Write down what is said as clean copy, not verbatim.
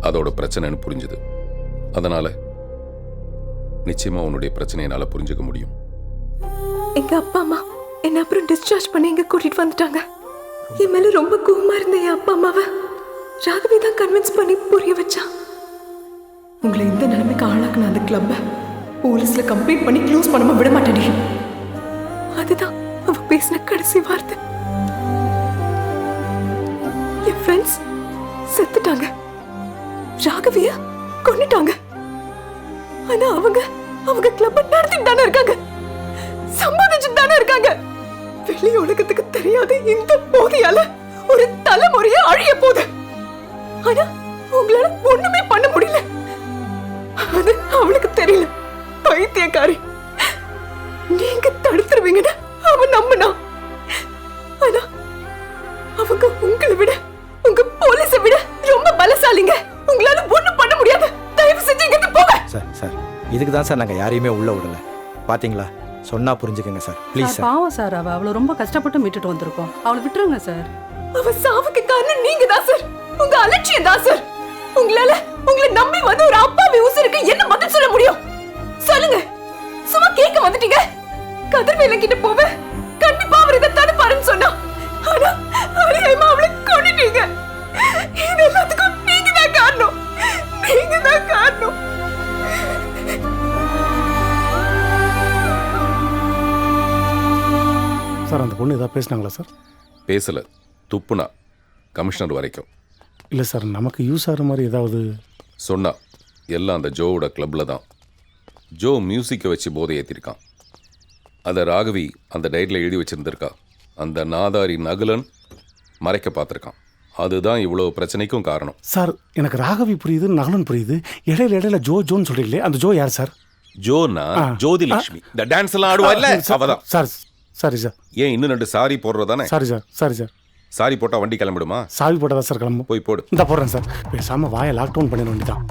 அதோட பிரச்சனைன்னு புரிஞ்சுது. அதனால நிச்சயமா உன்னுடைய பிரச்சனையை என்னால புரிஞ்சுக்க முடியும். எங்க அப்பா அம்மா என்ன அப்புறம் டிஸ்சார்ஜ் பண்ணி இங்க கூட்டிட்டு வந்துட்டாங்க. என் மேல ரொம்ப கோவமா இருந்த என் அப்பா அம்மாவை ராகவி தான் கன்வின்ஸ் பண்ணி புரிய வச்சான். உங்களை இந்த நிலைமைக்கு ஆளாக்குன அந்த கிளப்பை போலீஸ்ல கம்ப்ளைண்ட் பண்ணி க்ளோஸ் பண்ணாம விட மாட்டேன். அதுதான் அவ பேசின கடைசி வார்த்தை. என் ஃப்ரெண்ட்ஸ் செத்துட்டாங்க, ராகவிய கொன்னுட்டாங்க. ஆனா அவங்க கிளப்பை நடத்திட்டு தானே இருக்காங்க, சம்பாதிச்சுட்டு தானே இருக்காங்க. வெளி உலகத்துக்கு தெரியாத இந்த போதையால ஒரு தலைமுறையே அழிய போகுது. ஆனா உங்களால ஒண்ணுமே பண்ண முடியல. அது அவளுக்கு தெரியல. பைத்தியக்காரி, நீங்க தடுத்துருவீங்கன்னு அவன் நம்பினா. ஆனா அவங்க உங்களை விட, உங்க போலீஸை விட ரொம்ப பலசாலிங்க. உங்களால ஒண்ணும் பண்ண முடியாது. தயவு செஞ்சு இங்க போங்க. சார் இதுக்கு தான் சார் நாங்கள் யாரையுமே உள்ள விடல. பாத்தீங்களா, சொன்னா புரிஞ்சுக்கங்க சார் ப்ளீஸ் சார். பாவம் சார், அவளை ரொம்ப கஷ்டப்பட்டு மீட்டுட்டு வந்திருக்கோம். அவளை விட்டுருங்க சார். அவ சாவுக்கு காரணம் நீங்க தான் சார். உங்க அலட்சியம் தான் சார். உங்களை நம்பி வந்து ஒரு அப்பாவி உசுருக்கு என்ன பதில் சொல்ல முடியும் சொல்லுங்க? சும்மா கேட்க வந்துட்டீங்க. கதிர்வேலன் கிட்ட போவ கண்டிப்பா அவர் இதை தடுப்பாருன்னு சொன்னா. ஆனா அழியாம அவளை கொன்னுட்டீங்க. இது எல்லாத்துக்கும் நீங்க தான் காரணம். நீங்க தான் காரணம். சார் அந்த பொண்ணு ஏதாவது பேசினாங்களா சார்? பேசல, துப்புனா கமிஷனர் வரைக்கும். இல்லை சார், நமக்கு யூஸ் ஆகிற மாதிரி ஏதாவது சொன்னா எல்லாம் அந்த ஜோவோட கிளப்பில் தான். ஜோ மியூசிக்கை வச்சு போதை ஏற்றிருக்கான். அதை ராகவி அந்த டைரியில் எழுதி வச்சுருந்துருக்கா. அந்த நாதாரி நகுலன் மறைக்க பார்த்துருக்கான். அதுதான் இவ்வளோ பிரச்சனைக்கும் காரணம். சார். எனக்கு ராகவி புரியுது, நகலன் புரியுது. இடையில ஜோன்னு சொல்றீங்களே, அந்த ஜோ யார் சார்? ஜோனா ஜோதி லட்சுமி, இந்த டான்ஸ் எல்லாம் ஆடுவா இல்ல, அவதான். Sir sorry sir. ஏன் இன்னும் 2 சாரி போடுறதானே? Sorry sir. சாரி போட்டா வண்டி கிளம்பிடுமா? சாவி போட்டதா சார் கிளம்பும். போய் போடு. இந்த போடுறேன் சார். பேசாம வாயை லாக்டவுன் பண்ணிட வேண்டியதான்.